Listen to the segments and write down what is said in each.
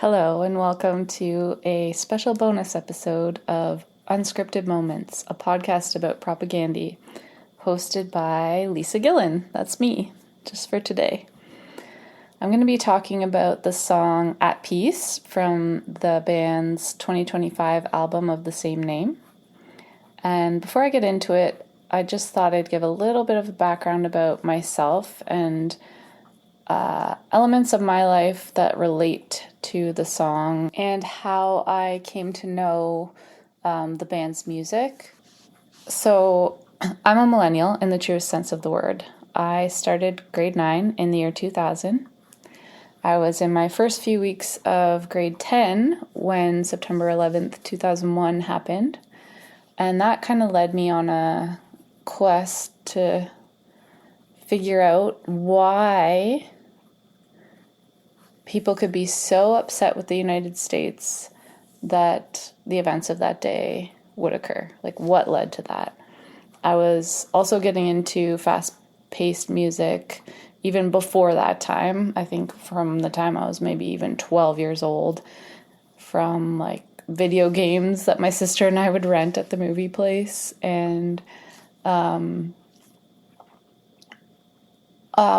Hello, and welcome to a special bonus episode of Unscripted Moments, a podcast about propaganda, hosted by Lisa Gillan. That's me, just for today. I'm going to be talking about the song At Peace from the band's 2025 album of the same name. And before I get into it, I just thought I'd give a little bit of a background about myself and elements of my life that relate to the song and how I came to know the band's music. So I'm a millennial in the truest sense of the word. I started grade 9 in the year 2000. I was in my first few weeks of grade 10 when September 11th, 2001 happened. And that kind of led me on a quest to figure out why people could be so upset with the United States that the events of that day would occur. Like, what led to that? I was also getting into fast-paced music even before that time. I think from the time I was maybe even 12 years old, from like video games that my sister and I would rent at the movie place, and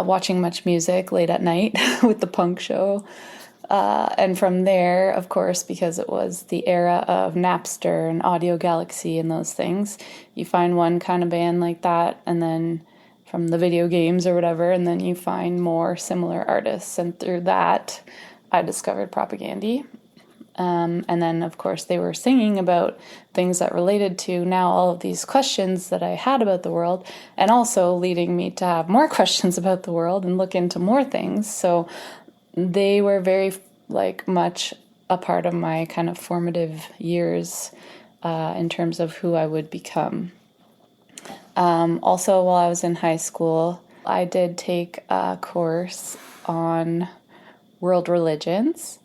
watching much music late at night with the punk show. And from there, of course, because it was the era of Napster and Audio Galaxy and those things, you find one kind of band like that, and then from the video games or whatever, and then you find more similar artists. And through that, I discovered propaganda. And then, of course, they were singing about things that related to now all of these questions that I had about the world, and also leading me to have more questions about the world and look into more things. So they were very, much a part of my kind of formative years in terms of who I would become. Also, while I was in high school, I did take a course on world religions.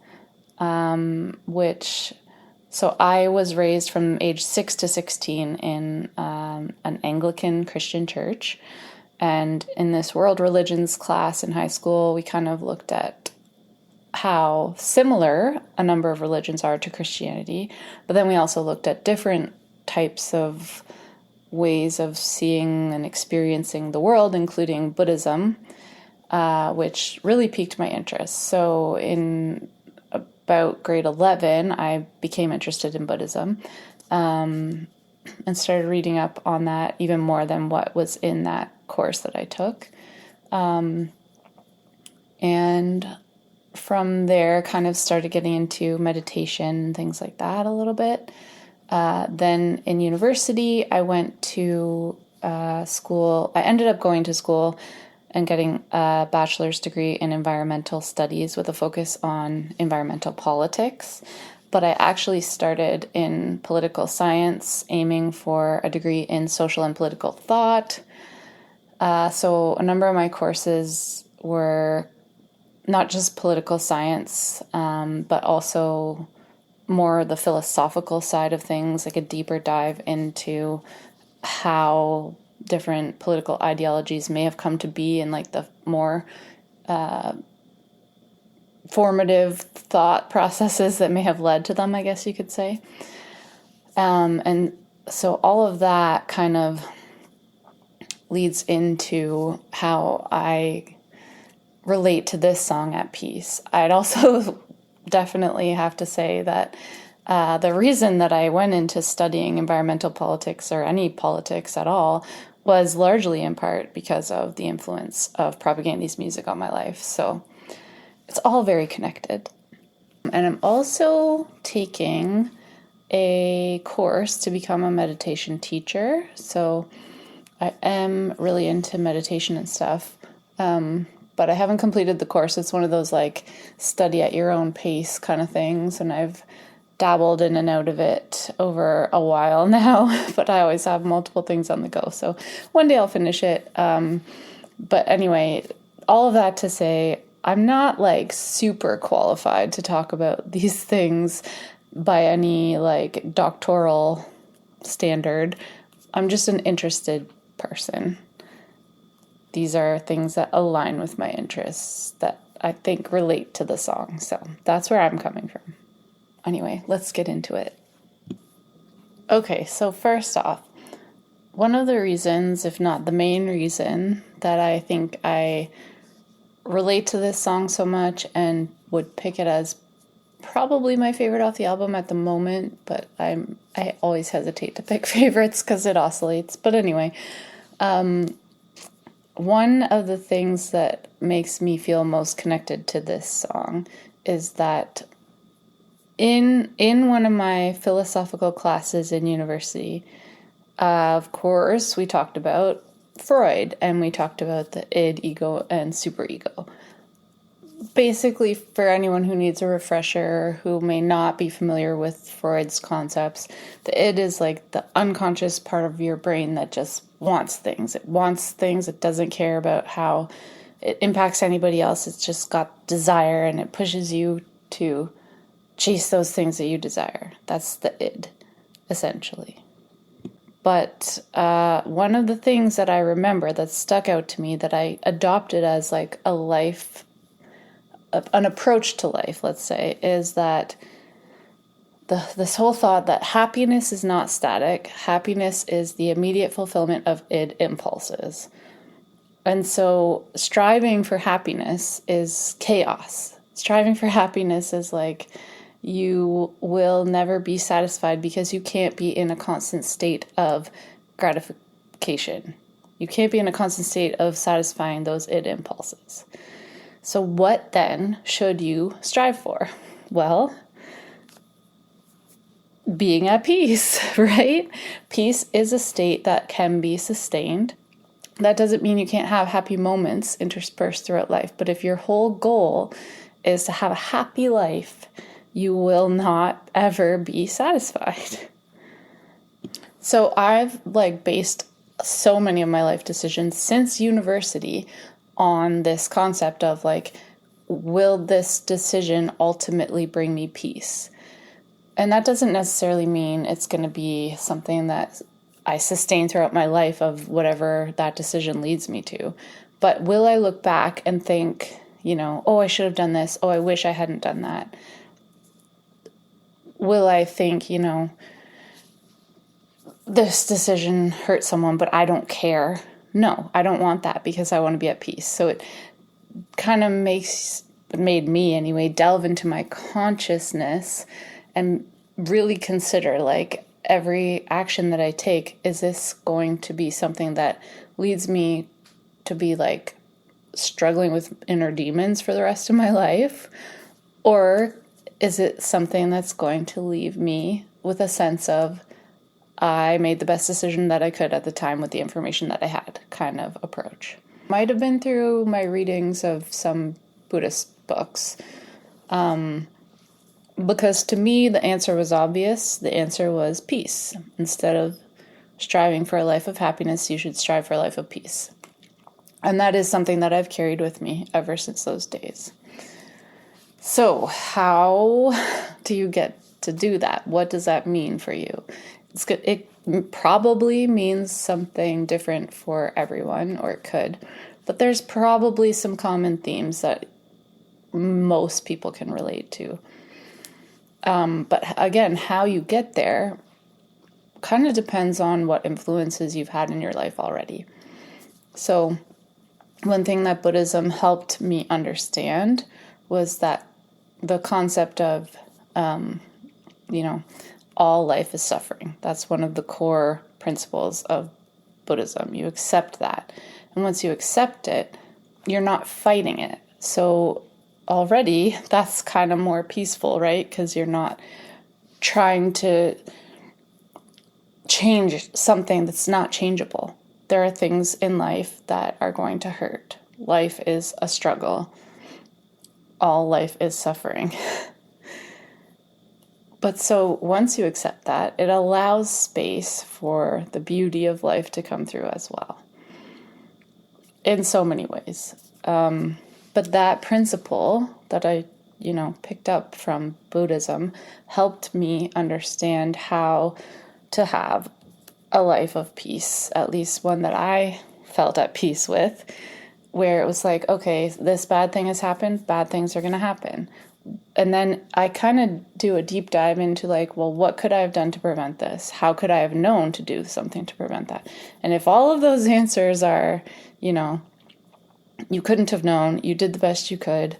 So I was raised from age 6 to 16 in an Anglican Christian church. And in this world religions class in high school, we kind of looked at how similar a number of religions are to Christianity. But then we also looked at different types of ways of seeing and experiencing the world, including Buddhism, which really piqued my interest. So in about grade 11, I became interested in Buddhism and started reading up on that even more than what was in that course that I took. And from there, kind of started getting into meditation and things like that a little bit. Then in university, I went to school. I ended up going to school and getting a bachelor's degree in environmental studies with a focus on environmental politics. But I actually started in political science, aiming for a degree in social and political thought. So a number of my courses were not just political science, but also more the philosophical side of things, like a deeper dive into how different political ideologies may have come to be and like the more formative thought processes that may have led to them, I guess you could say. And so all of that kind of leads into how I relate to this song, At Peace. I'd also definitely have to say that the reason that I went into studying environmental politics or any politics at all was largely in part because of the influence of propaganda's music on my life. So it's all very connected. And I'm also taking a course to become a meditation teacher. So I am really into meditation and stuff. But I haven't completed the course. It's one of those like study at your own pace kind of things. And I've dabbled in and out of it over a while now, but I always have multiple things on the go. So one day I'll finish it. But anyway, all of that to say, I'm not like super qualified to talk about these things by any like doctoral standard. I'm just an interested person. These are things that align with my interests that I think relate to the song. So that's where I'm coming from. Anyway, let's get into it. Okay, so first off, one of the reasons, if not the main reason, that I think I relate to this song so much and would pick it as probably my favorite off the album at the moment, but I always hesitate to pick favorites because it oscillates. But anyway, one of the things that makes me feel most connected to this song is that in one of my philosophical classes in university, of course, we talked about Freud, and we talked about the id, ego, and superego. Basically, for anyone who needs a refresher, who may not be familiar with Freud's concepts, the id is like the unconscious part of your brain that just wants things. It wants things. It doesn't care about how it impacts anybody else. It's just got desire, and it pushes you to chase those things that you desire. That's the id, essentially. But one of the things that I remember that stuck out to me that I adopted as like a life, an approach to life, let's say, is that this whole thought that happiness is not static. Happiness is the immediate fulfillment of id impulses. And so striving for happiness is chaos. Striving for happiness is like you will never be satisfied because you can't be in a constant state of gratification. You can't be in a constant state of satisfying those id impulses. So what then should you strive for? Well, being at peace, right? Peace is a state that can be sustained. That doesn't mean you can't have happy moments interspersed throughout life, but if your whole goal is to have a happy life, you will not ever be satisfied. So I've based so many of my life decisions since university on this concept of will this decision ultimately bring me peace? And that doesn't necessarily mean it's going to be something that I sustain throughout my life of whatever that decision leads me to. But will I look back and think, oh, I should have done this. Oh, I wish I hadn't done that. Will I think, this decision hurt someone, but I don't care? No, I don't want that because I want to be at peace. So it kind of made me anyway, delve into my consciousness and really consider every action that I take, is this going to be something that leads me to be struggling with inner demons for the rest of my life? Or is it something that's going to leave me with a sense of I made the best decision that I could at the time with the information that I had kind of approach? Might have been through my readings of some Buddhist books. Because to me, the answer was obvious. The answer was peace. Instead of striving for a life of happiness, you should strive for a life of peace. And that is something that I've carried with me ever since those days. So how do you get to do that? What does that mean for you? It probably means something different for everyone, or it could. But there's probably some common themes that most people can relate to. But again, how you get there kind of depends on what influences you've had in your life already. So one thing that Buddhism helped me understand was that the concept of, all life is suffering. That's one of the core principles of Buddhism. You accept that. And once you accept it, you're not fighting it. So already that's kind of more peaceful, right? Because you're not trying to change something that's not changeable. There are things in life that are going to hurt. Life is a struggle. All life is suffering. But so once you accept that, it allows space for the beauty of life to come through as well. In so many ways. But that principle that I, picked up from Buddhism helped me understand how to have a life of peace, at least one that I felt at peace with where it was like, okay, this bad thing has happened, bad things are going to happen. And then I kind of do a deep dive into like, well, what could I have done to prevent this? How could I have known to do something to prevent that? And if all of those answers are, you couldn't have known, you did the best you could,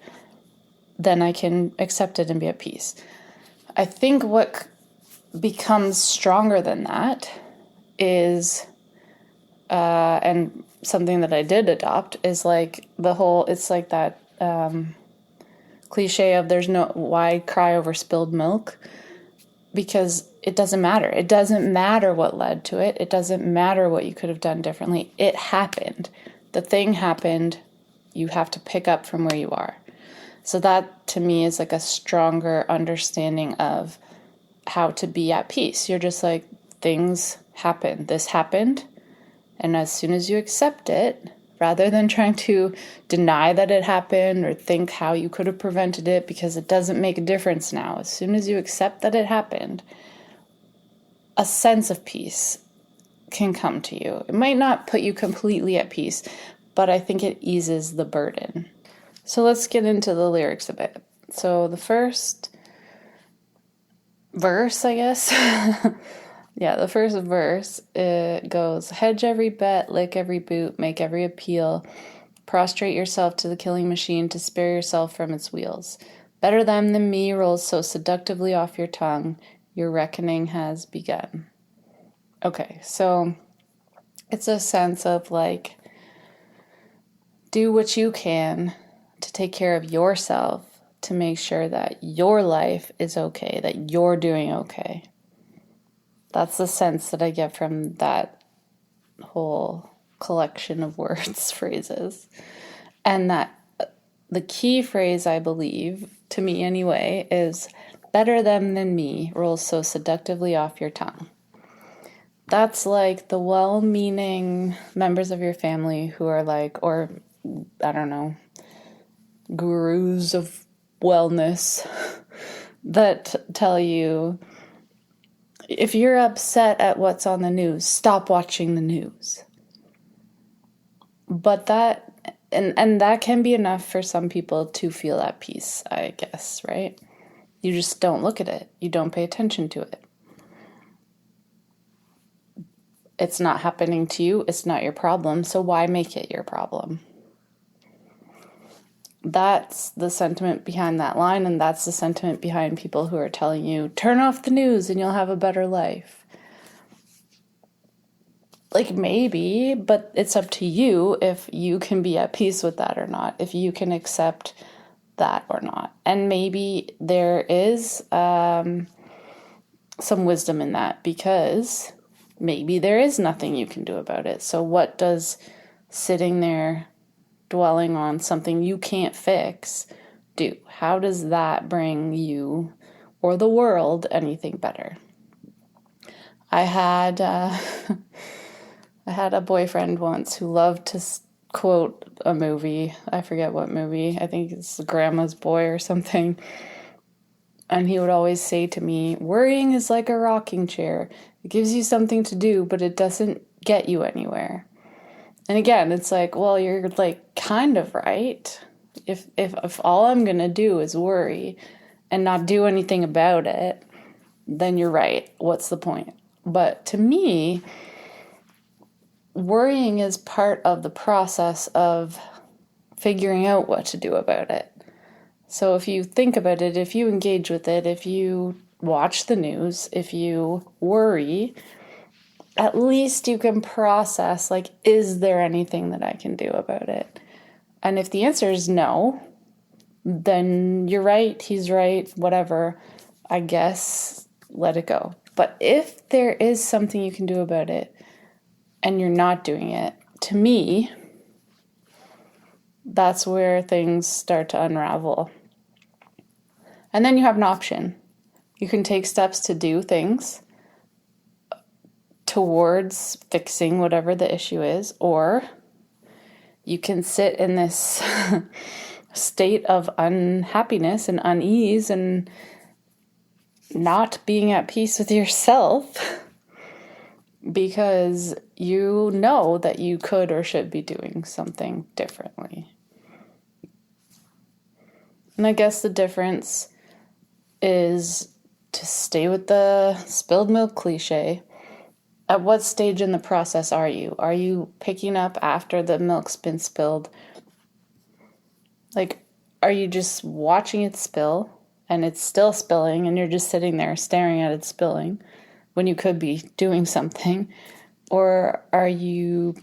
then I can accept it and be at peace. I think what becomes stronger than that is, and something that I did adopt is like it's like that cliche of why cry over spilled milk, because it doesn't matter. It doesn't matter what led to it. It doesn't matter what you could have done differently. It happened. The thing happened. You have to pick up from where you are. So that to me is like a stronger understanding of how to be at peace. You're just like, things happen. This happened. And as soon as you accept it, rather than trying to deny that it happened or think how you could have prevented it, because it doesn't make a difference now. As soon as you accept that it happened, a sense of peace can come to you. It might not put you completely at peace, but I think it eases the burden. So let's get into the lyrics a bit. So the first verse, I guess. Yeah, the first verse, it goes, hedge every bet, lick every boot, make every appeal, prostrate yourself to the killing machine to spare yourself from its wheels. Better them than me rolls so seductively off your tongue, your reckoning has begun. Okay, so it's a sense of like, do what you can to take care of yourself, to make sure that your life is okay, that you're doing okay. That's the sense that I get from that whole collection of words, phrases. And that the key phrase, I believe, to me anyway, is better them than me rolls so seductively off your tongue. That's like the well-meaning members of your family who are like, or I don't know, gurus of wellness that tell you, if you're upset at what's on the news, stop watching the news. But that, and that can be enough for some people to feel at peace, I guess, right? You just don't look at it. You don't pay attention to it. It's not happening to you. It's not your problem. So why make it your problem? That's the sentiment behind that line, and that's the sentiment behind people who are telling you, turn off the news and you'll have a better life. Like, maybe, but it's up to you if you can be at peace with that or not, if you can accept that or not. And maybe there is some wisdom in that, because maybe there is nothing you can do about it. So what does sitting there dwelling on something you can't fix do? How does that bring you or the world anything better? I had a boyfriend once who loved to quote a movie. I forget what movie. I think it's Grandma's Boy or something. And he would always say to me, worrying is like a rocking chair. It gives you something to do, but it doesn't get you anywhere. And again, it's like, well, you're like kind of right. If all I'm going to do is worry and not do anything about it, then you're right. What's the point? But to me, worrying is part of the process of figuring out what to do about it. So if you think about it, if you engage with it, if you watch the news, if you worry, at least you can process, like, is there anything that I can do about it? And if the answer is no, then you're right, he's right, whatever, I guess, let it go. But if there is something you can do about it and you're not doing it, to me, that's where things start to unravel. And then you have an option. You can take steps to do things towards fixing whatever the issue is, or you can sit in this state of unhappiness and unease and not being at peace with yourself because you know that you could or should be doing something differently. And I guess the difference is, to stay with the spilled milk cliche, at what stage in the process are you? Are you picking up after the milk's been spilled? Like, are you just watching it spill and it's still spilling and you're just sitting there staring at it spilling when you could be doing something? Or are you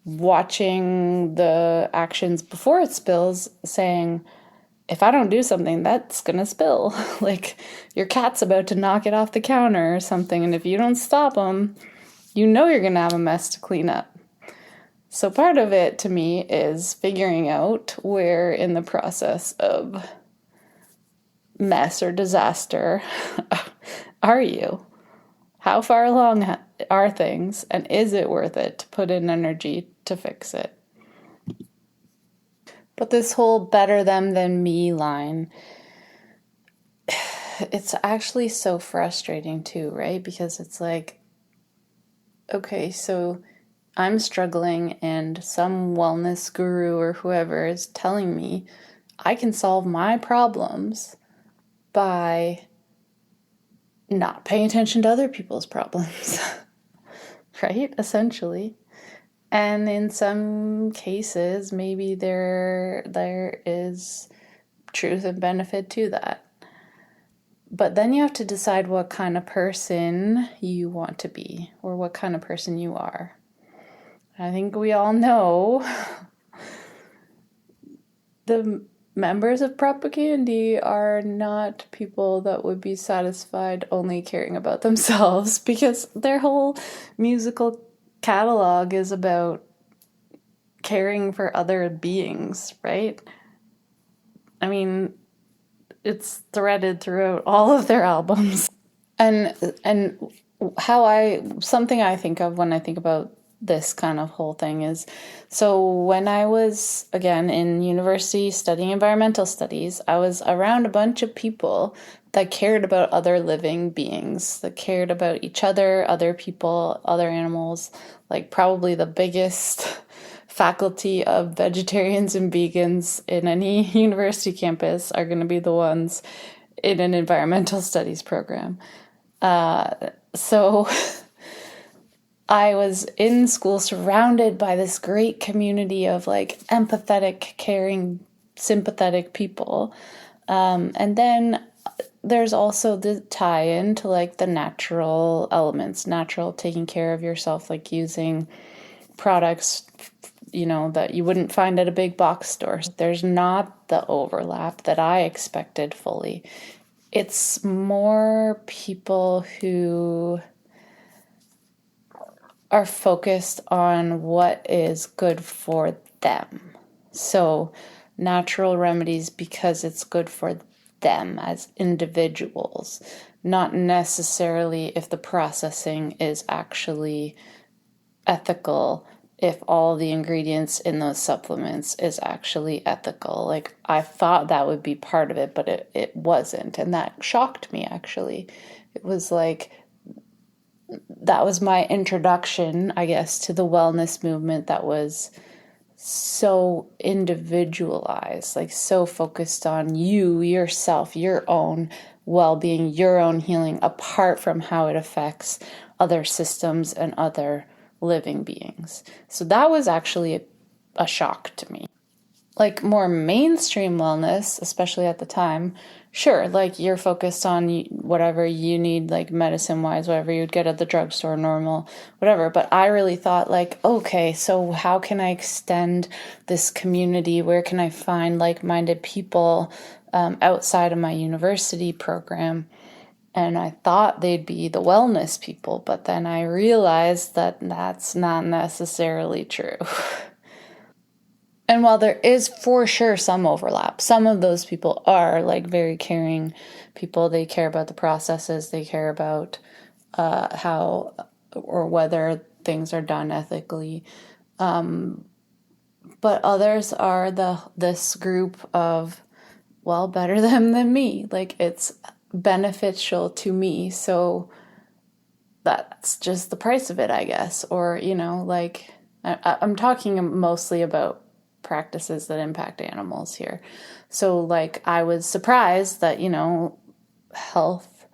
watching the actions before it spills, saying, if I don't do something, that's gonna spill. Like, your cat's about to knock it off the counter or something, and if you don't stop them, you know you're gonna have a mess to clean up. So part of it, to me, is figuring out where in the process of mess or disaster are you? How far along are things, and is it worth it to put in energy to fix it? But this whole better them than me line, it's actually so frustrating too, right? Because it's like, okay, so I'm struggling and some wellness guru or whoever is telling me I can solve my problems by not paying attention to other people's problems, right? Essentially. And in some cases, maybe there is truth and benefit to that. But then you have to decide what kind of person you want to be, or what kind of person you are. I think we all know the members of propaganda are not people that would be satisfied only caring about themselves, because their whole musical catalog is about caring for other beings, right? I mean, it's threaded throughout all of their albums. And something I think of when I think about this kind of whole thing is, so when I was, again, in university studying environmental studies, I was around a bunch of people that cared about other living beings, that cared about each other people, other animals. Like, probably the biggest faculty of vegetarians and vegans in any university campus are going to be the ones in an environmental studies program. So I was in school surrounded by this great community of like empathetic, caring, sympathetic people. And then there's also the tie-in to like the natural elements, natural taking care of yourself, like using products, that you wouldn't find at a big box store. There's not the overlap that I expected fully. It's more people who are focused on what is good for them. So natural remedies because it's good for them as individuals, not necessarily if the processing is actually ethical, if all the ingredients in those supplements is actually ethical. Like, I thought that would be part of it, but it wasn't. And that shocked me, actually. It was like, that was my introduction, I guess, to the wellness movement that was so individualized, like so focused on you, yourself, your own well-being, your own healing, apart from how it affects other systems and other living beings. So that was actually a shock to me. Like, more mainstream wellness, especially at the time, sure, like, you're focused on whatever you need, like medicine-wise, whatever you'd get at the drugstore, normal, whatever. But I really thought, like, okay, so how can I extend this community? Where can I find like-minded people outside of my university program? And I thought they'd be the wellness people, but then I realized that that's not necessarily true. And while there is for sure some overlap, some of those people are like very caring people. They care about the processes. They care about how or whether things are done ethically. But others are this group of, well, better them than me. Like, it's beneficial to me. So that's just the price of it, I guess. Or, like I'm talking mostly about practices that impact animals here. So, like, I was surprised that, health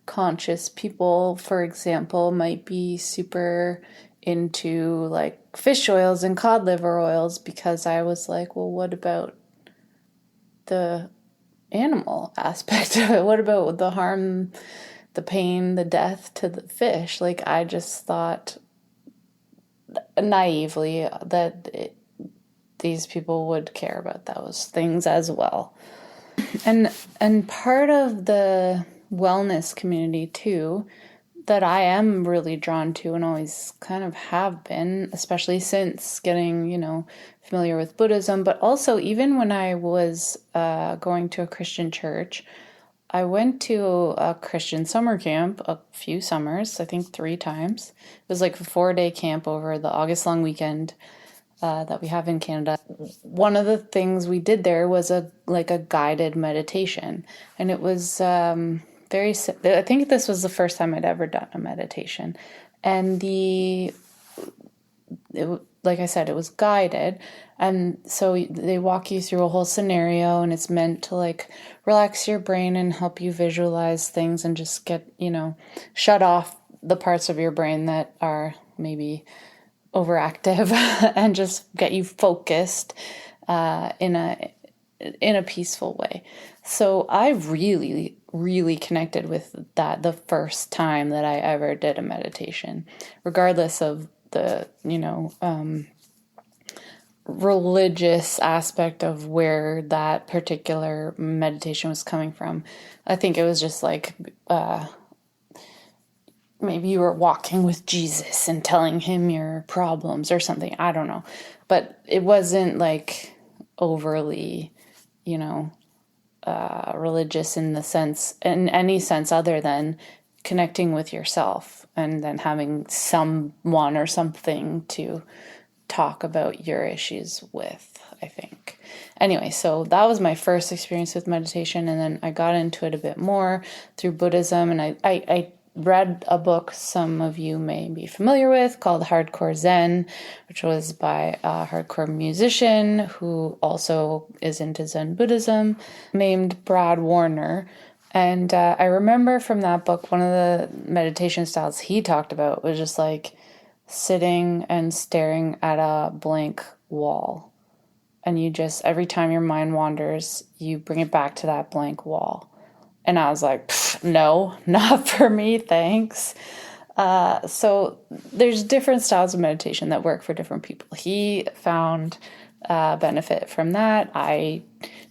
conscious people, for example, might be super into like fish oils and cod liver oils, because I was like, well, what about the animal aspect of it? What about the harm, the pain, the death to the fish? Like, I just thought naively that these people would care about those things as well. And part of the wellness community too, that I am really drawn to and always kind of have been, especially since getting, familiar with Buddhism, but also even when I was going to a Christian church, I went to a Christian summer camp a few summers, I think 3 times. It was like a 4-day camp over the August long weekend that we have in Canada. One of the things we did there was a guided meditation, and it was I think this was the first time I'd ever done a meditation, and like I said, it was guided, and so they walk you through a whole scenario, and it's meant to like relax your brain and help you visualize things and just get, shut off the parts of your brain that are maybe overactive and just get you focused in a peaceful way. So I really, really connected with that the first time that I ever did a meditation, regardless of the, religious aspect of where that particular meditation was coming from. I think it was just like, maybe you were walking with Jesus and telling him your problems or something. I don't know. But it wasn't like overly, religious in any sense other than connecting with yourself and then having someone or something to talk about your issues with, I think. Anyway, so that was my first experience with meditation, and then I got into it a bit more through Buddhism, and I read a book some of you may be familiar with called Hardcore Zen, which was by a hardcore musician who also is into Zen Buddhism, named Brad Warner. And I remember from that book, one of the meditation styles he talked about was just like sitting and staring at a blank wall. And you just, every time your mind wanders, you bring it back to that blank wall. And I was like, no, not for me, thanks. So there's different styles of meditation that work for different people. He found benefit from that. I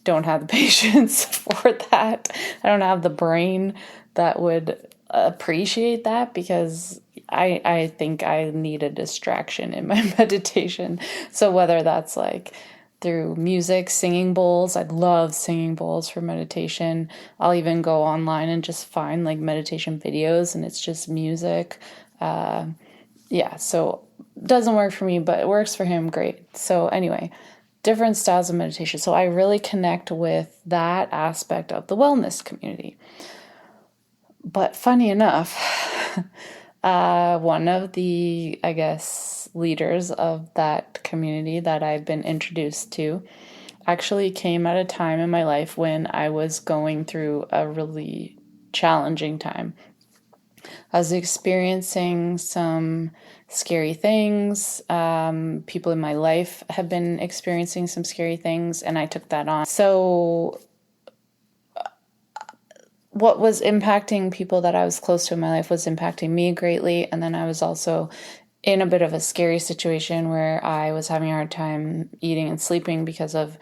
don't have the patience for that. I don't have the brain that would appreciate that, because I think I need a distraction in my meditation. So whether that's like through music, singing bowls. I love singing bowls for meditation. I'll even go online and just find like meditation videos and it's just music. So it doesn't work for me, but it works for him. Great. So anyway, different styles of meditation. So I really connect with that aspect of the wellness community. But funny enough, one of the, I guess, leaders of that community that I've been introduced to actually came at a time in my life when I was going through a really challenging time. I was experiencing some scary things. People in my life have been experiencing some scary things, and I took that on. So what was impacting people that I was close to in my life was impacting me greatly. And then I was also in a bit of a scary situation where I was having a hard time eating and sleeping because of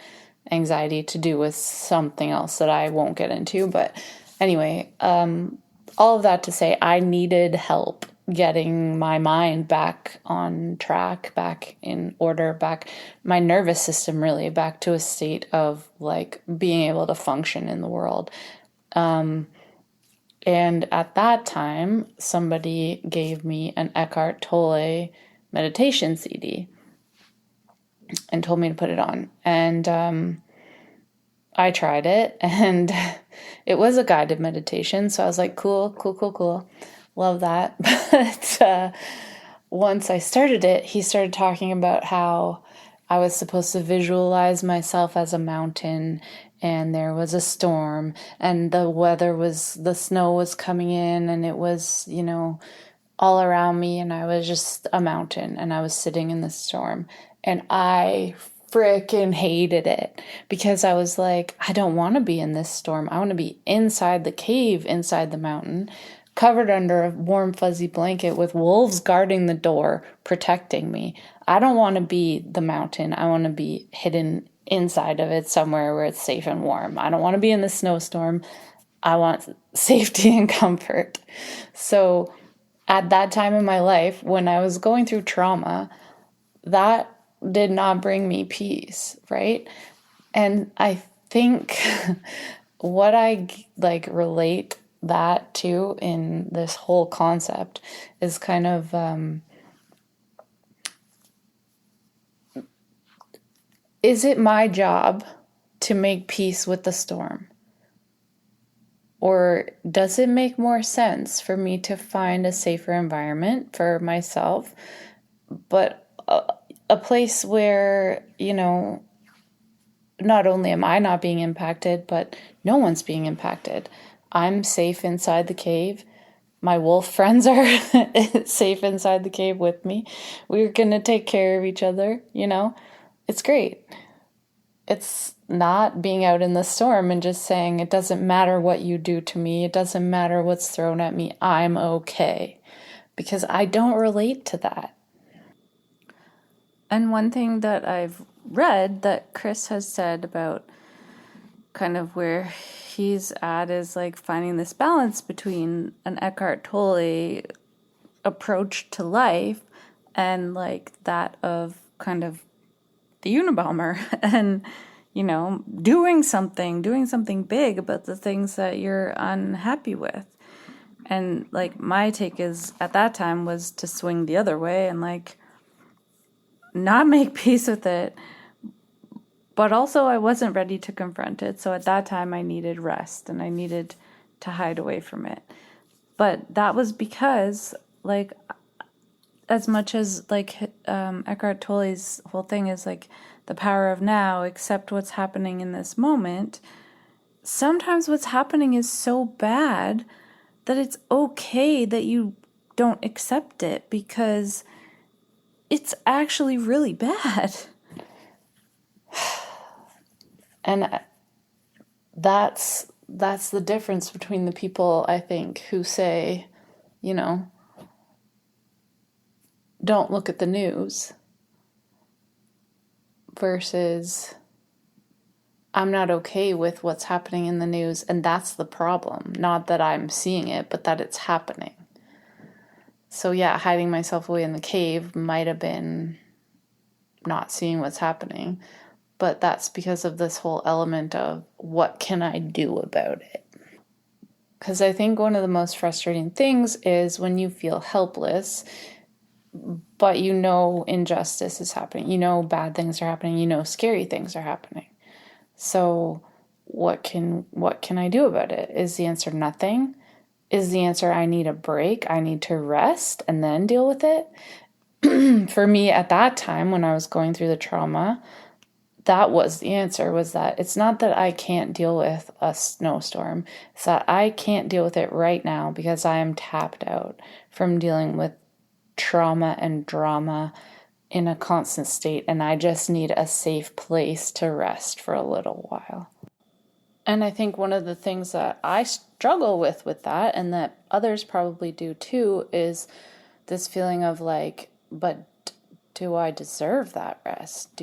anxiety to do with something else that I won't get into. But anyway, all of that to say, I needed help getting my mind back on track, back in order, back my nervous system really back to a state of like being able to function in the world. And at that time, somebody gave me an Eckhart Tolle meditation CD and told me to put it on. And I tried it, and it was a guided meditation. So I was like, cool. Love that. But once I started it, he started talking about how I was supposed to visualize myself as a mountain and there was a storm and the snow was coming in and it was, all around me and I was just a mountain and I was sitting in the storm. And I freaking hated it because I was like, I don't want to be in this storm. I want to be inside the cave, inside the mountain, covered under a warm, fuzzy blanket with wolves guarding the door, protecting me. I don't want to be the mountain. I want to be hidden inside of it somewhere where it's safe and warm. I don't want to be in the snowstorm. I want safety and comfort. So at that time in my life, when I was going through trauma, that did not bring me peace, right? And I think what I relate that to in this whole concept is kind of is it my job to make peace with the storm? Or does it make more sense for me to find a safer environment for myself, but a place where, not only am I not being impacted, but no one's being impacted. I'm safe inside the cave. My wolf friends are safe inside the cave with me. We're going to take care of each other, It's great. It's not being out in the storm and just saying, it doesn't matter what you do to me. It doesn't matter what's thrown at me. I'm okay. Because I don't relate to that. And one thing that I've read that Chris has said about kind of where he's at is like finding this balance between an Eckhart Tolle approach to life and like that of kind of the Unabomber and, doing something big about the things that you're unhappy with. And like my take is at that time was to swing the other way and like not make peace with it. But also I wasn't ready to confront it. So at that time I needed rest and I needed to hide away from it. But that was because like as much as like Eckhart Tolle's whole thing is like the power of now, accept what's happening in this moment. Sometimes what's happening is so bad that it's okay that you don't accept it because it's actually really bad. And that's the difference between the people, I think, who say, don't look at the news versus I'm not okay with what's happening in the news, and that's the problem. Not that I'm seeing it, but that it's happening. So yeah, hiding myself away in the cave might have been not seeing what's happening, but that's because of this whole element of what can I do about it? Because I think one of the most frustrating things is when you feel helpless, but injustice is happening, bad things are happening, scary things are happening. So what can I do about it? Is the answer nothing? Is the answer I need a break? I need to rest and then deal with it? For me at that time when I was going through the trauma, that was the answer, was that it's not that I can't deal with a snowstorm. It's that I can't deal with it right now because I am tapped out from dealing with trauma and drama in a constant state, and I just need a safe place to rest for a little while. And I think one of the things that I struggle with that, and that others probably do too, is this feeling of like, but do I deserve that rest?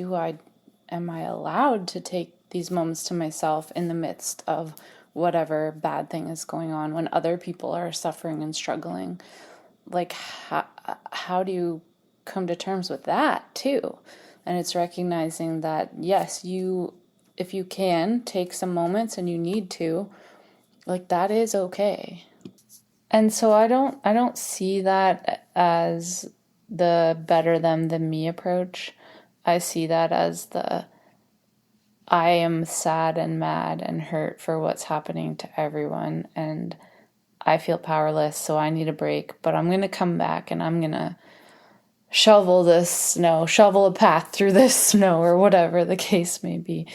Am I allowed to take these moments to myself in the midst of whatever bad thing is going on when other people are suffering and struggling? Like, how do you come to terms with that too? And it's recognizing that, yes, if you can take some moments and you need to, like, that is okay. And so I don't see that as the better them than me approach. I see that as I am sad and mad and hurt for what's happening to everyone, and I feel powerless, so I need a break, but I'm going to come back and I'm going to shovel this snow, shovel a path through this snow, or whatever the case may be.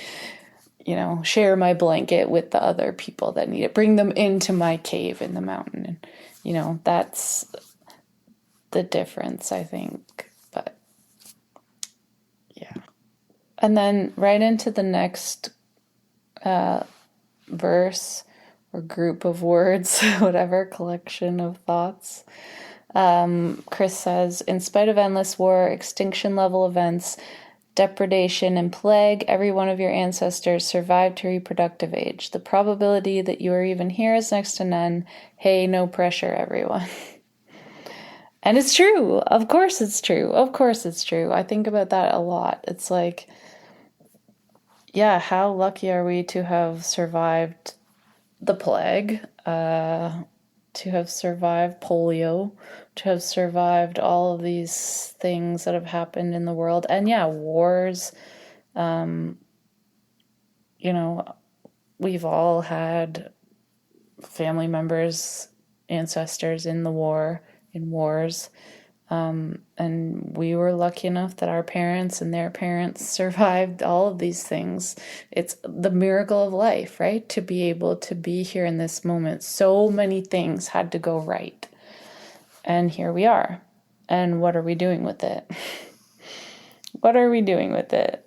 Share my blanket with the other people that need it, bring them into my cave in the mountain. And, that's the difference, I think. But yeah. And then right into the next verse or group of words, whatever, collection of thoughts. Chris says, in spite of endless war, extinction level events, depredation, and plague, every one of your ancestors survived to reproductive age. The probability that you are even here is next to none. Hey, no pressure, everyone. And it's true. Of course it's true. Of course it's true. I think about that a lot. It's like, yeah, how lucky are we to have survived the plague, to have survived polio, to have survived all of these things that have happened in the world. And yeah, wars, we've all had family members, ancestors in wars. And we were lucky enough that our parents and their parents survived all of these things. It's the miracle of life, right? To be able to be here in this moment. So many things had to go right. And here we are. And what are we doing with it? What are we doing with it?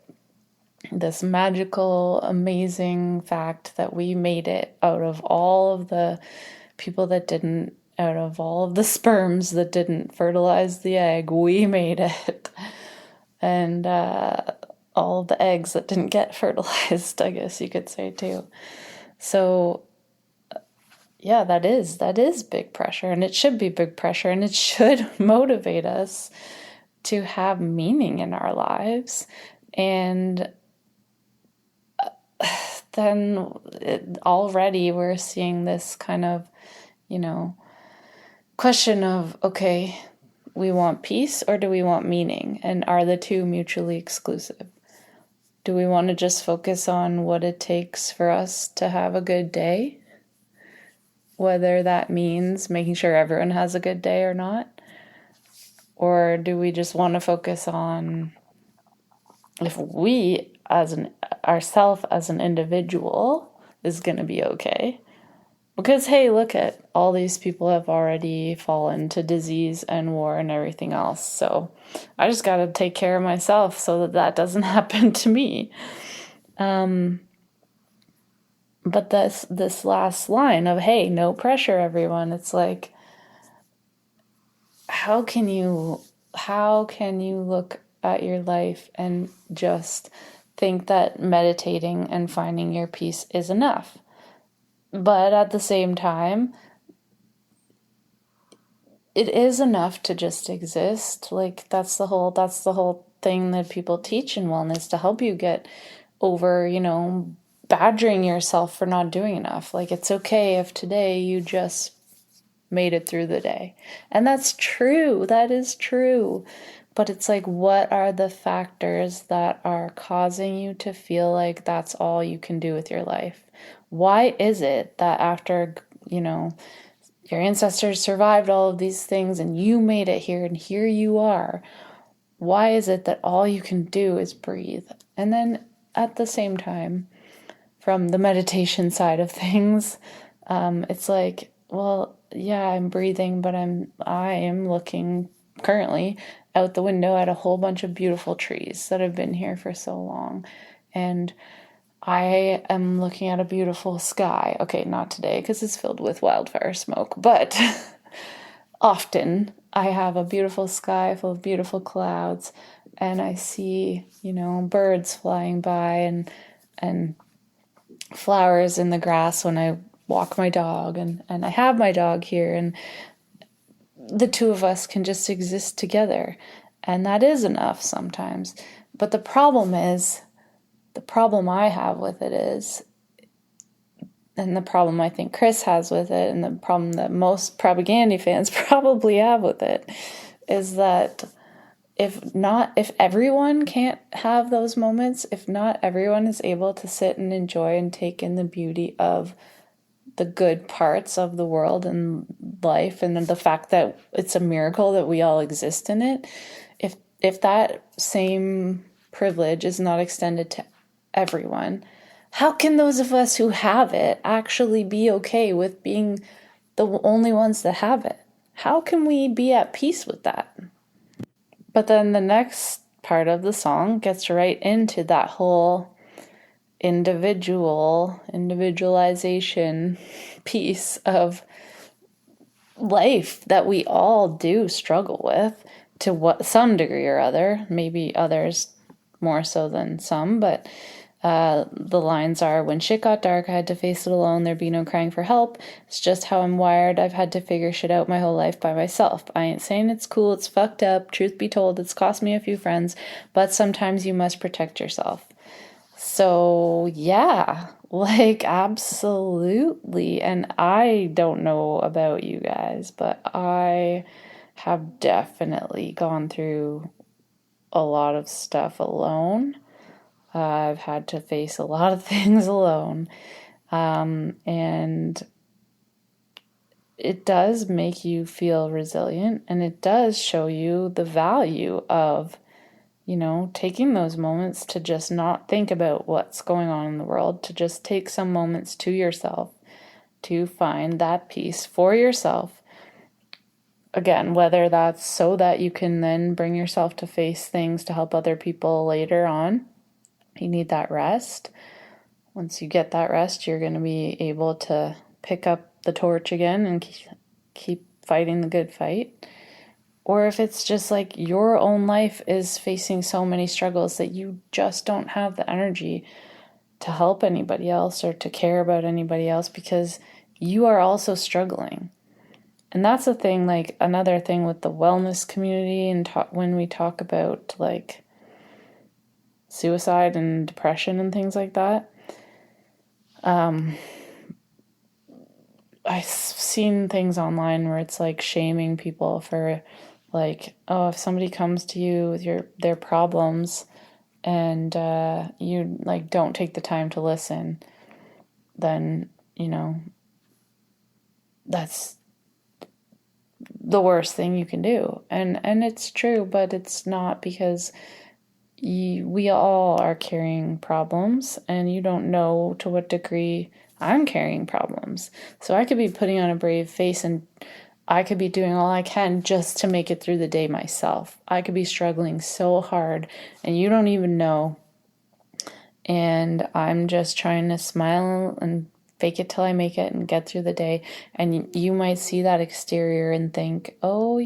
This magical, amazing fact that we made it out of all of the people that didn't, out of all of the sperms that didn't fertilize the egg, we made it. And all of the eggs that didn't get fertilized, I guess you could say too. So yeah, that is big pressure, and it should be big pressure, and it should motivate us to have meaning in our lives. And then already we're seeing this kind of, question of, okay, we want peace or do we want meaning? And are the two mutually exclusive? Do we want to just focus on what it takes for us to have a good day? Whether that means making sure everyone has a good day or not? Or do we just want to focus on if we ourself as an individual is going to be okay? Because, hey, look at all these people have already fallen to disease and war and everything else. So I just got to take care of myself so that doesn't happen to me. But this last line of, hey, no pressure, everyone. It's like, how can you look at your life and just think that meditating and finding your peace is enough? But at the same time, it is enough to just exist. Like that's the whole thing that people teach in wellness, to help you get over, badgering yourself for not doing enough. Like it's okay if today you just made it through the day. And that's true. That is true. But it's like, what are the factors that are causing you to feel like that's all you can do with your life? Why is it that after, your ancestors survived all of these things and you made it here and here you are? Why is it that all you can do is breathe? And then at the same time, from the meditation side of things, it's like, well, yeah, I'm breathing, but I am looking currently out the window at a whole bunch of beautiful trees that have been here for so long. And I am looking at a beautiful sky. Okay, not today because it's filled with wildfire smoke, but often I have a beautiful sky full of beautiful clouds, and I see, birds flying by and flowers in the grass when I walk my dog, and I have my dog here, and the two of us can just exist together. And that is enough sometimes. But the problem I have with it is, and the problem I think Chris has with it, and the problem that most Propaganda fans probably have with it, is that if everyone can't have those moments, if not everyone is able to sit and enjoy and take in the beauty of the good parts of the world and life, and the fact that it's a miracle that we all exist in it, if that same privilege is not extended to everyone, how can those of us who have it actually be okay with being the only ones that have it? How can we be at peace with that? But then the next part of the song gets right into that whole individualization piece of life that we all do struggle with to some degree or other, maybe others more so than some, but the lines are, when shit got dark, I had to face it alone. There'd be no crying for help. It's just how I'm wired. I've had to figure shit out my whole life by myself. I ain't saying it's cool. It's fucked up. Truth be told, it's cost me a few friends, but sometimes you must protect yourself. So, yeah, like, absolutely. And I don't know about you guys, but I have definitely gone through a lot of stuff alone. I've had to face a lot of things alone. And it does make you feel resilient, and it does show you the value of, taking those moments to just not think about what's going on in the world, to just take some moments to yourself to find that peace for yourself. Again, whether that's so that you can then bring yourself to face things to help other people later on. You need that rest. Once you get that rest, you're going to be able to pick up the torch again and keep fighting the good fight. Or if it's just like your own life is facing so many struggles that you just don't have the energy to help anybody else or to care about anybody else because you are also struggling. And that's the thing, like another thing with the wellness community and when we talk about like suicide and depression and things like that. I've seen things online where it's like shaming people for like, oh, if somebody comes to you with their problems and you like don't take the time to listen, then, that's the worst thing you can do. And it's true, but it's not, because we all are carrying problems, and you don't know to what degree I'm carrying problems. So I could be putting on a brave face and I could be doing all I can just to make it through the day myself. I could be struggling so hard and you don't even know. And I'm just trying to smile and fake it till I make it and get through the day. And you might see that exterior and think, oh,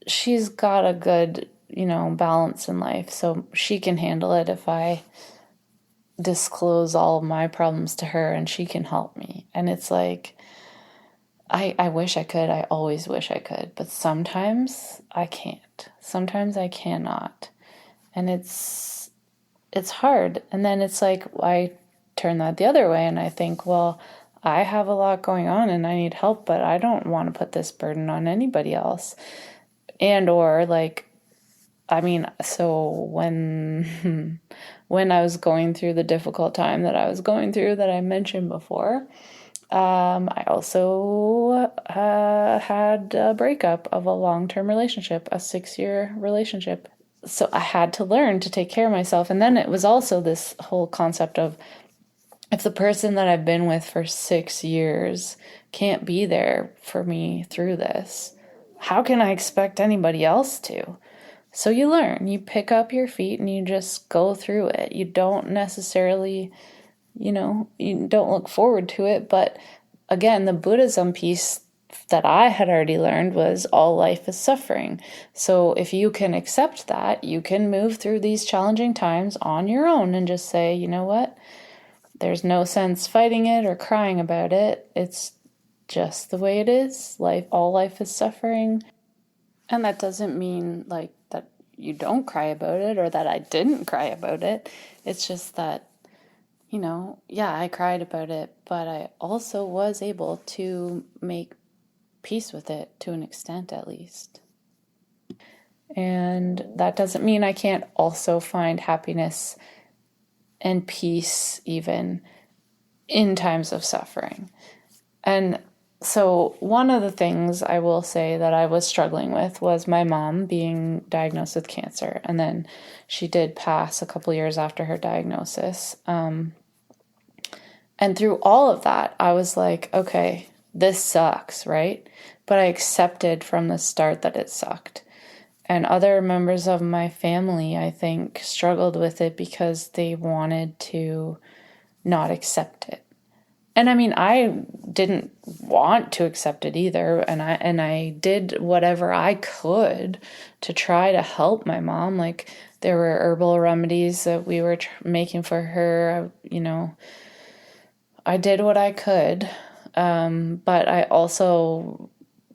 she's got a good, balance in life, so she can handle it if I disclose all of my problems to her and she can help me. And it's like, I wish I could. I always wish I could. But sometimes I can't. Sometimes I cannot. And it's hard. And then it's like, I turn that the other way and I think, well, I have a lot going on and I need help, but I don't want to put this burden on anybody else. And or like, so when I was going through the difficult time that I was going through that I mentioned before, I also had a breakup of a long-term relationship, a 6-year relationship. So I had to learn to take care of myself. And then it was also this whole concept of, if the person that I've been with for 6 years can't be there for me through this, how can I expect anybody else to? So you learn, you pick up your feet and you just go through it. You don't necessarily, you don't look forward to it. But again, the Buddhism piece that I had already learned was all life is suffering. So if you can accept that, you can move through these challenging times on your own and just say, you know what? There's no sense fighting it or crying about it. It's just the way it is. All life is suffering. And that doesn't mean like that you don't cry about it or that I didn't cry about it. It's just that, yeah, I cried about it, but I also was able to make peace with it to an extent, at least. And that doesn't mean I can't also find happiness and peace even in times of suffering. And so one of the things I will say that I was struggling with was my mom being diagnosed with cancer. And then she did pass a couple years after her diagnosis. And through all of that, I was like, okay, this sucks, right? But I accepted from the start that it sucked. And other members of my family, I think, struggled with it because they wanted to not accept it. And I mean, I didn't want to accept it either, and I did whatever I could to try to help my mom. Like, there were herbal remedies that we were making for her. I did what I could, but I also,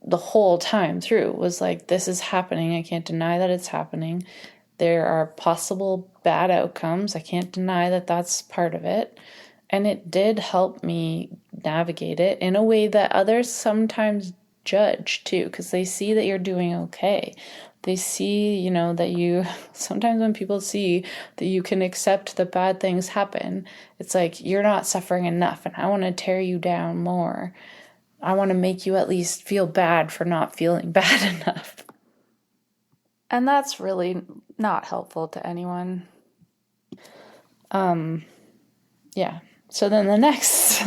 the whole time through, was like, this is happening. I can't deny that it's happening. There are possible bad outcomes. I can't deny that that's part of it. And it did help me navigate it in a way that others sometimes judge too, because they see that you're doing okay. They see, that you, sometimes when people see that you can accept that bad things happen, it's like, you're not suffering enough and I want to tear you down more. I want to make you at least feel bad for not feeling bad enough. And that's really not helpful to anyone. Yeah. So then the next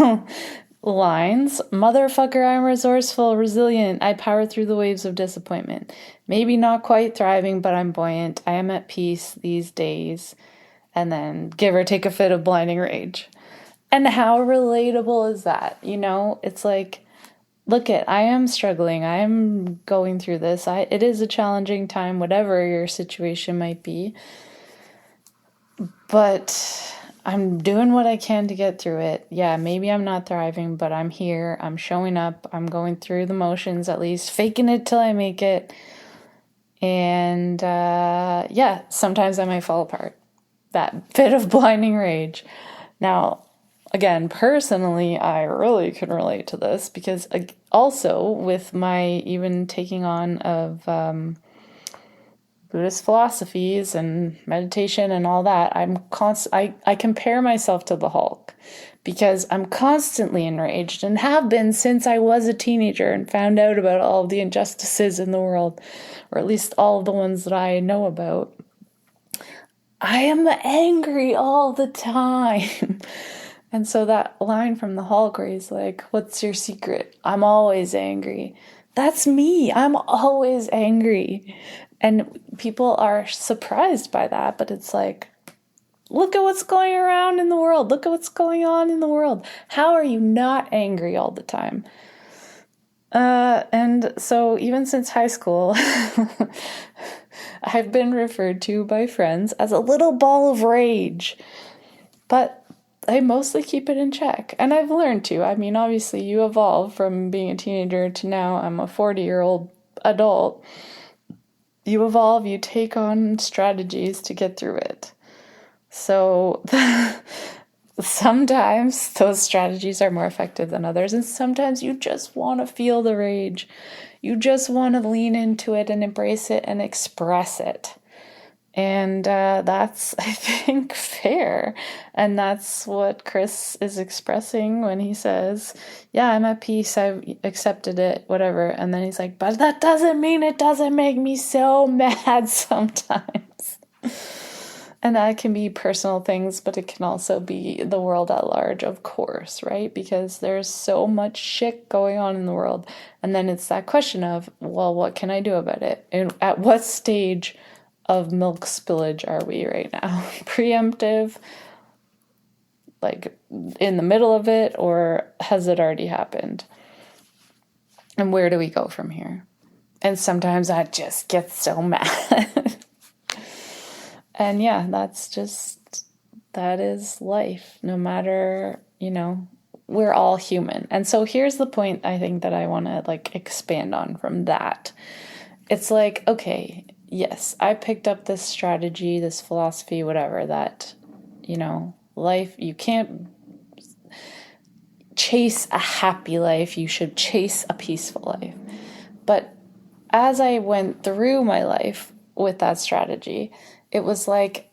lines, motherfucker, I'm resourceful, resilient. I power through the waves of disappointment. Maybe not quite thriving, but I'm buoyant. I am at peace these days. And then give or take a fit of blinding rage. And how relatable is that? It's like, I am struggling. I am going through this. It is a challenging time, whatever your situation might be. But I'm doing what I can to get through it. Yeah, maybe I'm not thriving, but I'm here. I'm showing up. I'm going through the motions, at least faking it till I make it. And sometimes I might fall apart. That bit of blinding rage. Now, again, personally, I really can relate to this because also with my even taking on of Buddhist philosophies and meditation and all that, I compare myself to the Hulk because I'm constantly enraged and have been since I was a teenager and found out about all of the injustices in the world, or at least all of the ones that I know about. I am angry all the time. And so that line from the Hulk where he's like, what's your secret? I'm always angry. That's me. I'm always angry. And people are surprised by that, but it's like, look at what's going around in the world. Look at what's going on in the world. How are you not angry all the time? And so even since high school, I've been referred to by friends as a little ball of rage. But I mostly keep it in check. And I've learned to. I mean, obviously, you evolve from being a teenager to now I'm a 40-year-old adult. You evolve, you take on strategies to get through it. So sometimes those strategies are more effective than others, and sometimes you just want to feel the rage. You just want to lean into it and embrace it and express it. And that's, I think, fair. And that's what Chris is expressing when he says, yeah, I'm at peace, I've accepted it, whatever. And then he's like, but that doesn't mean it doesn't make me so mad sometimes. And that can be personal things, but it can also be the world at large, of course, right? Because there's so much shit going on in the world. And then it's that question of, well, what can I do about it? And at what stage of milk spillage are we right now? Preemptive, like in the middle of it, or has it already happened? And where do we go from here? And sometimes I just get so mad. And yeah, that is life. No matter, we're all human. And so here's the point I think that I want to expand on from that. It's like, okay, yes, I picked up this strategy, this philosophy, whatever, that, life, you can't chase a happy life. You should chase a peaceful life. But as I went through my life with that strategy, it was like,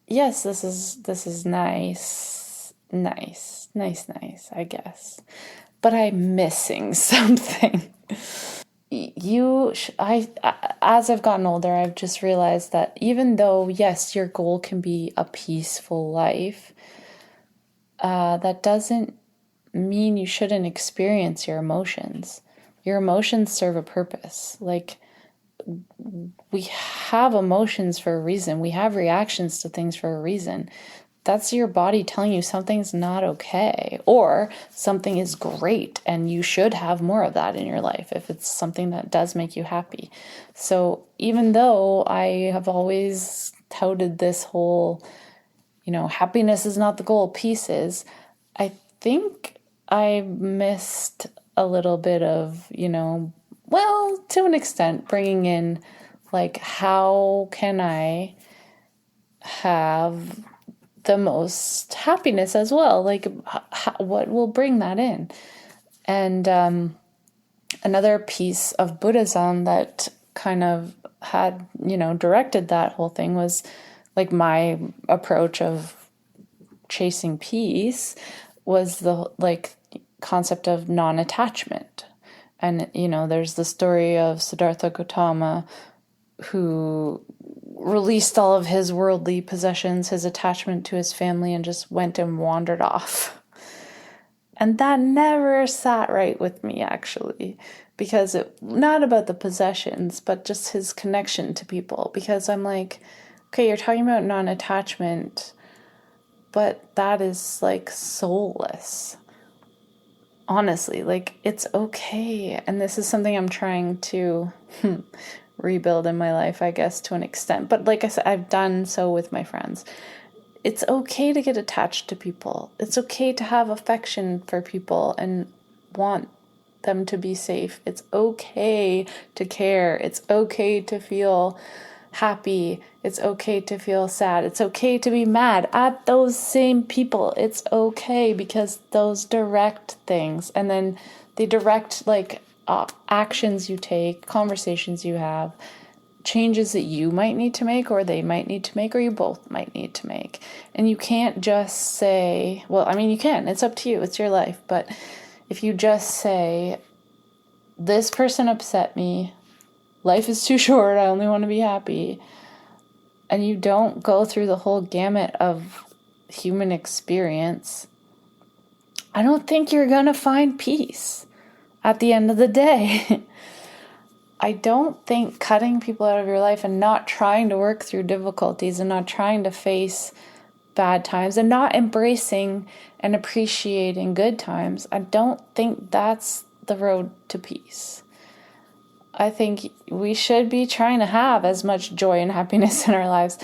yes, this is nice, Nice, I guess. But I'm missing something. As I've gotten older, I've just realized that even though, yes, your goal can be a peaceful life, that doesn't mean you shouldn't experience your emotions. Your emotions serve a purpose. Like, we have emotions for a reason. We have reactions to things for a reason. That's your body telling you something's not okay, or something is great and you should have more of that in your life if it's something that does make you happy. So even though I have always touted this whole, happiness is not the goal, peace is, I think I missed a little bit of, well, to an extent, bringing in, like, how can I have the most happiness as well? Like, what will bring that in? And another piece of Buddhism that kind of had, directed that whole thing was, like, my approach of chasing peace was the, like, concept of non-attachment. And, there's the story of Siddhartha Gautama, who released all of his worldly possessions, his attachment to his family, and just went and wandered off. And that never sat right with me, actually, because not about the possessions, but just his connection to people. Because I'm like, okay, you're talking about non-attachment, but that is, like, soulless. Honestly, like, it's okay. And this is something I'm trying to rebuild in my life, I guess, to an extent. But like I said, I've done so with my friends. It's okay to get attached to people. It's okay to have affection for people and want them to be safe. It's okay to care. It's okay to feel happy. It's okay to feel sad. It's okay to be mad at those same people. It's okay, because those direct things, and then they direct, like, actions you take, conversations you have, changes that you might need to make, or they might need to make, or you both might need to make. And you can't just say, well, I mean, you can, it's up to you, it's your life, but if you just say, this person upset me, life is too short, I only want to be happy, and you don't go through the whole gamut of human experience, I don't think you're going to find peace at the end of the day. I don't think cutting people out of your life and not trying to work through difficulties and not trying to face bad times and not embracing and appreciating good times, I don't think that's the road to peace. I think we should be trying to have as much joy and happiness in our lives.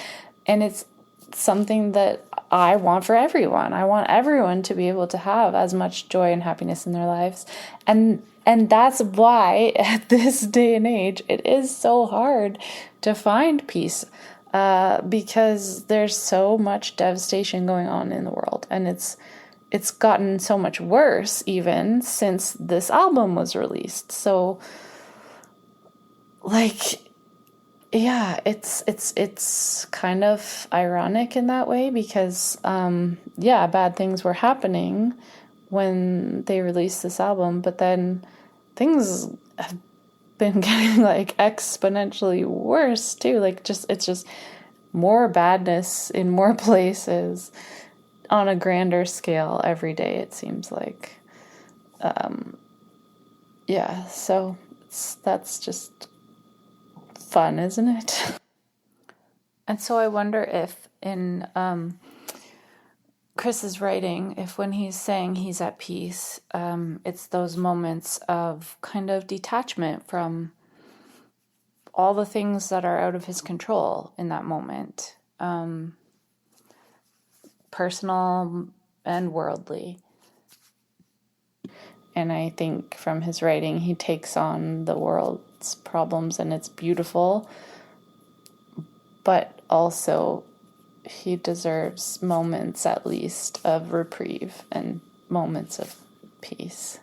And it's something that I want for everyone. I want everyone to be able to have as much joy and happiness in their lives. And that's why at this day and age, it is so hard to find peace, because there's so much devastation going on in the world. And it's gotten so much worse even since this album was released. So, like, yeah, it's kind of ironic in that way, because bad things were happening when they released this album, but then things have been getting, like, exponentially worse too. Like, it's just more badness in more places on a grander scale every day, it seems like. So that's just fun, isn't it? And so I wonder if in Chris's writing, if when he's saying he's at peace, it's those moments of kind of detachment from all the things that are out of his control in that moment, personal and worldly. And I think from his writing, he takes on the world's problems, and it's beautiful, but also he deserves moments, at least, of reprieve and moments of peace.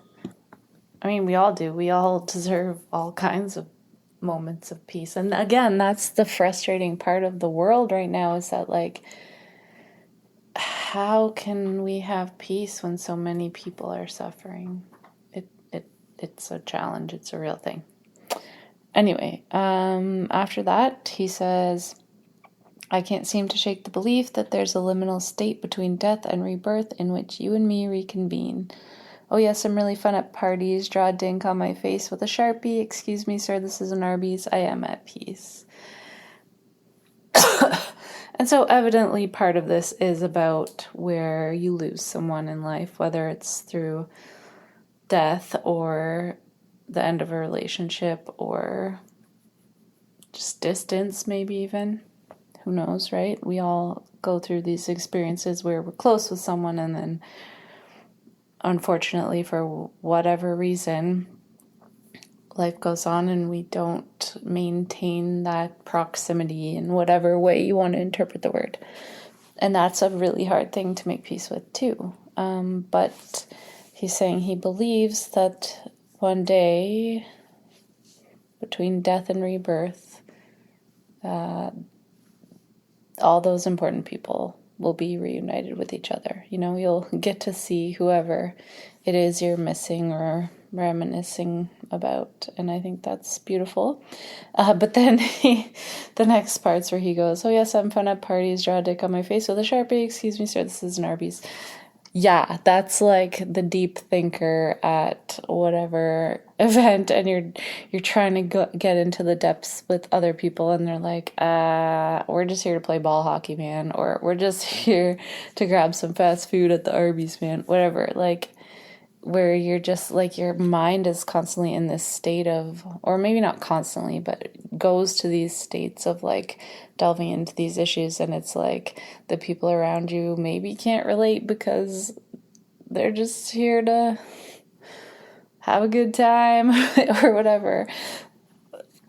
I mean, we all do. We all deserve all kinds of moments of peace. And again, that's the frustrating part of the world right now, is that, like, how can we have peace when so many people are suffering? It's a challenge. It's a real thing. Anyway, after that, he says, I can't seem to shake the belief that there's a liminal state between death and rebirth in which you and me reconvene. Oh yes, I'm really fun at parties. Draw a dink on my face with a Sharpie. Excuse me, sir, this is an Arby's. I am at peace. And so evidently part of this is about where you lose someone in life, whether it's through death or the end of a relationship or just distance, maybe even. Who knows, right? We all go through these experiences where we're close with someone and then unfortunately for whatever reason life goes on and we don't maintain that proximity in whatever way you want to interpret the word. And that's a really hard thing to make peace with too. But he's saying he believes that one day between death and rebirth, all those important people will be reunited with each other. You know, you'll get to see whoever it is you're missing or reminiscing about, and I think that's beautiful. But then the next parts where he goes, oh yes, I'm fun at parties, draw a dick on my face with a Sharpie, excuse me sir, this is an Arby's. Yeah, that's like the deep thinker at whatever event, and you're trying to get into the depths with other people, and they're like, we're just here to play ball hockey, man, or we're just here to grab some fast food at the Arby's, man, whatever, like, where you're just, like, your mind is constantly in this state of, or maybe not constantly, but goes to these states of, like, delving into these issues, and it's like the people around you maybe can't relate because they're just here to have a good time or whatever,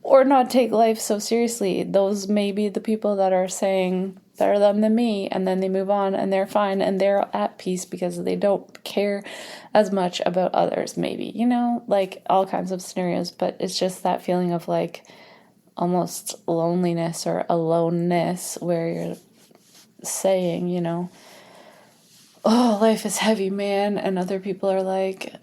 or not take life so seriously. Those may be the people that are saying better them than me, and then they move on and they're fine and they're at peace because they don't care as much about others, maybe, you know, like all kinds of scenarios. But it's just that feeling of like almost loneliness or aloneness where you're saying, you know, oh, life is heavy, man, and other people are like,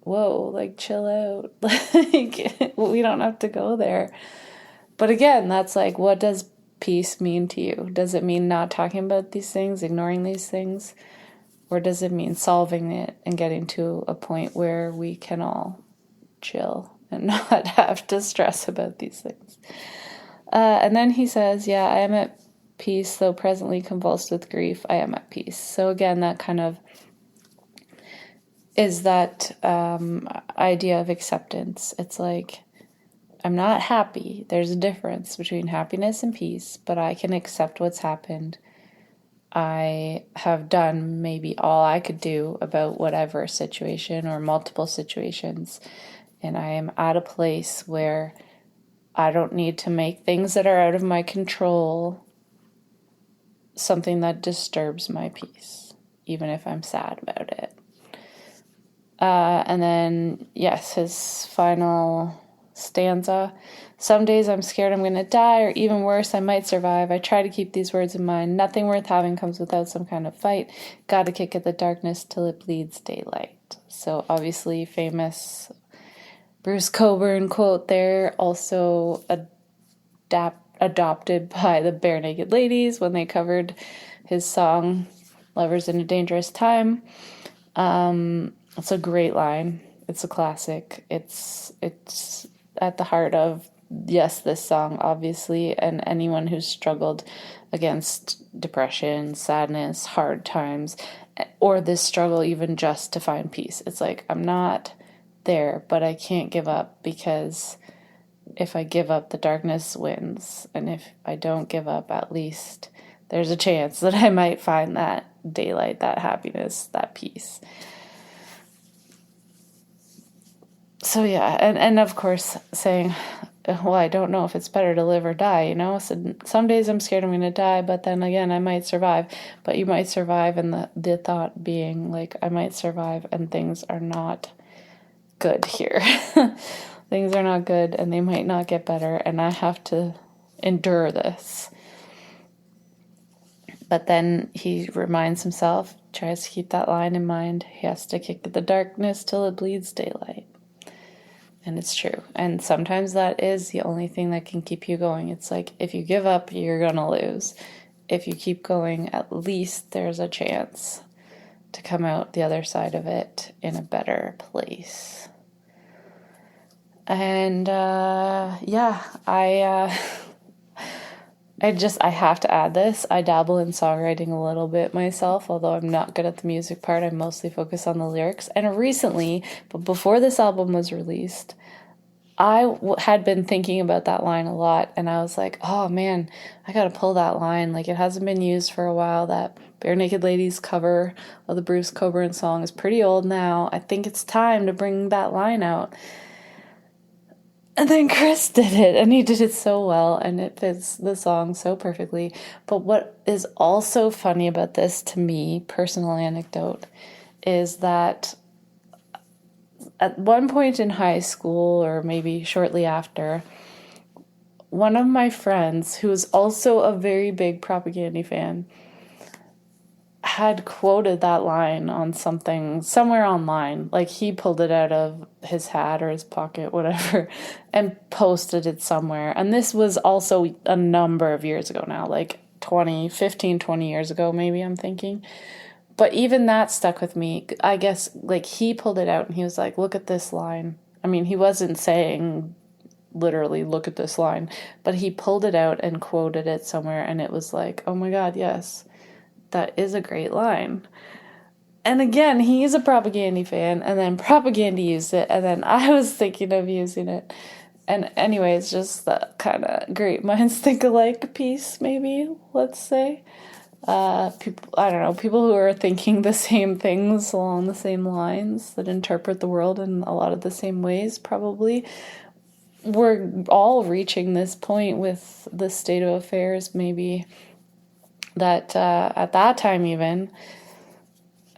whoa, like, chill out. Like, we don't have to go there. But again, that's like, what does peace mean to you? Does it mean not talking about these things, ignoring these things? Or does it mean solving it and getting to a point where we can all chill and not have to stress about these things? And then he says, yeah, I am at peace, though presently convulsed with grief, I am at peace. So again, that kind of is that idea of acceptance. It's like, I'm not happy. There's a difference between happiness and peace, but I can accept what's happened. I have done maybe all I could do about whatever situation or multiple situations, and I am at a place where I don't need to make things that are out of my control something that disturbs my peace, even if I'm sad about it. And then, yes, his final stanza. Some days I'm scared I'm going to die, or even worse, I might survive. I try to keep these words in mind. Nothing worth having comes without some kind of fight. Got to kick at the darkness till it bleeds daylight. So obviously famous Bruce Cockburn quote there, also adopted by the Bare Naked Ladies when they covered his song Lovers in a Dangerous Time. It's a great line. It's a classic. It's at the heart of, yes, this song, obviously, and anyone who's struggled against depression, sadness, hard times, or this struggle even just to find peace. It's like, I'm not there, but I can't give up, because if I give up, the darkness wins. And if I don't give up, at least there's a chance that I might find that daylight, that happiness, that peace. So yeah, and of course saying, well, I don't know if it's better to live or die, you know? So some days I'm scared I'm going to die, but then again, I might survive. But you might survive, and the thought being like, I might survive and things are not good here. Things are not good and they might not get better, and I have to endure this. But then he reminds himself, tries to keep that line in mind. He has to kick the darkness till it bleeds daylight. And it's true. And sometimes that is the only thing that can keep you going. It's like, if you give up, you're going to lose. If you keep going, at least there's a chance to come out the other side of it in a better place. And I have to add this. I dabble in songwriting a little bit myself, although I'm not good at the music part. I mostly focus on the lyrics. And recently, but before this album was released, I had been thinking about that line a lot, and I was like, oh man, I gotta pull that line. Like, it hasn't been used for a while. That Bare Naked Ladies cover of the Bruce Cockburn song is pretty old now. I think it's time to bring that line out. And then Chris did it, and he did it so well, and it fits the song so perfectly. But what is also funny about this, to me, personal anecdote, is that at one point in high school, or maybe shortly after, one of my friends, who is also a very big Propaganda fan, had quoted that line on something somewhere online. Like, he pulled it out of his hat or his pocket, whatever, and posted it somewhere. And this was also a number of years ago now, like 20 years ago, maybe, I'm thinking. But even that stuck with me. I guess, like, he pulled it out and he was like, look at this line. I mean, he wasn't saying literally, look at this line, but he pulled it out and quoted it somewhere, and it was like, oh my God, yes, that is a great line. And again, he's a Propaganda fan, and then Propaganda used it, and then I was thinking of using it. And anyways, just that kind of great minds think alike piece, maybe, let's say. People who are thinking the same things along the same lines, that interpret the world in a lot of the same ways, probably. We're all reaching this point with the state of affairs, maybe, that at that time even,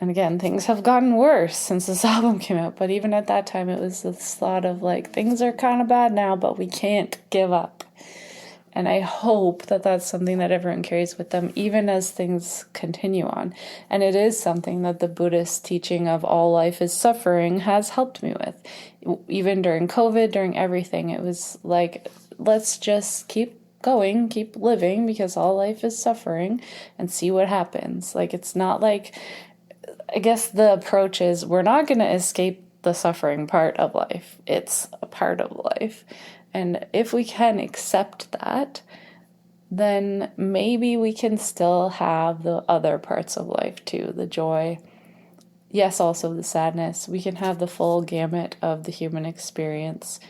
and again, things have gotten worse since this album came out, but even at that time, it was this thought of, like, things are kind of bad now, but we can't give up. And I hope that that's something that everyone carries with them, even as things continue on. And it is something that the Buddhist teaching of all life is suffering has helped me with. Even during COVID, during everything, it was like, let's just keep going, keep living, because all life is suffering, and see what happens. Like, it's not like, I guess the approach is, we're not going to escape the suffering part of life. It's a part of life. And if we can accept that, then maybe we can still have the other parts of life too. The joy, yes, also the sadness. We can have the full gamut of the human experience,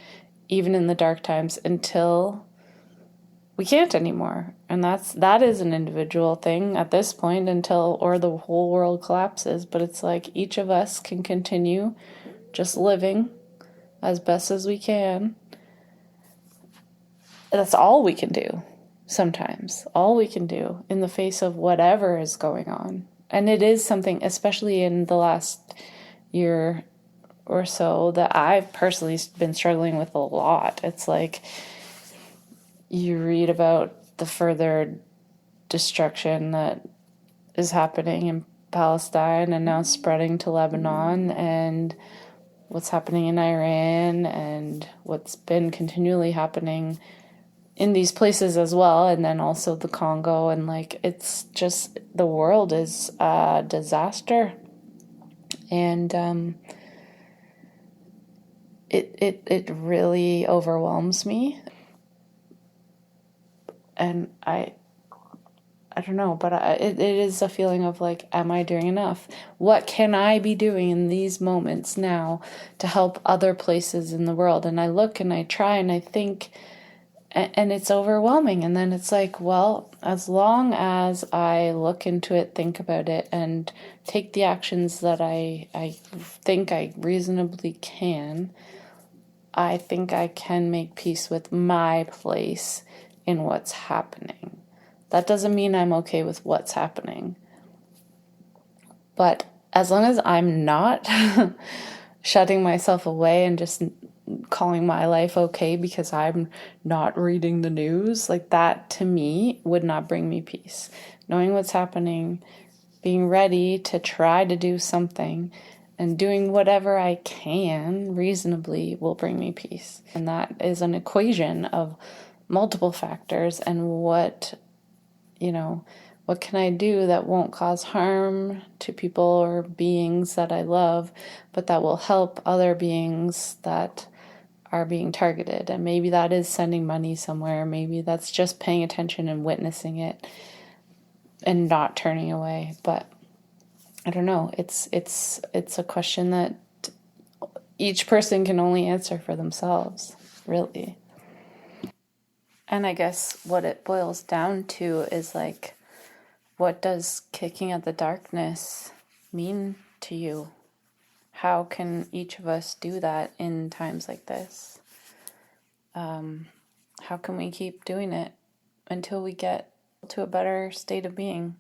even in the dark times, until we can't anymore. And that is an individual thing at this point, until, or the whole world collapses. But it's like, each of us can continue just living as best as we can. That's all we can do sometimes. All we can do in the face of whatever is going on. And it is something, especially in the last year or so, that I've personally been struggling with a lot. It's like, you read about the further destruction that is happening in Palestine and now spreading to Lebanon, and what's happening in Iran, and what's been continually happening in these places as well, and then also the Congo, and like, it's just, the world is a disaster, and it really overwhelms me, and I don't know, but it is a feeling of like, am I doing enough? What can I be doing in these moments now to help other places in the world? And I look and I try and I think, and it's overwhelming. And then it's like, well, as long as I look into it, think about it, and take the actions that I think I reasonably can, I think I can make peace with my place in what's happening. That doesn't mean I'm okay with what's happening. But as long as I'm not shutting myself away and just calling my life okay because I'm not reading the news, like, that to me would not bring me peace. knowing what's happening, being ready to try to do something, and doing whatever I can reasonably will bring me peace. And that is an equation of multiple factors and what can I do that won't cause harm to people or beings that I love, but that will help other beings that are being targeted. And maybe that is sending money somewhere. Maybe that's just paying attention and witnessing it and not turning away. But I don't know. It's a question that each person can only answer for themselves, really. And I guess what it boils down to is like, what does kicking at the darkness mean to you? How can each of us do that in times like this? How can we keep doing it until we get to a better state of being?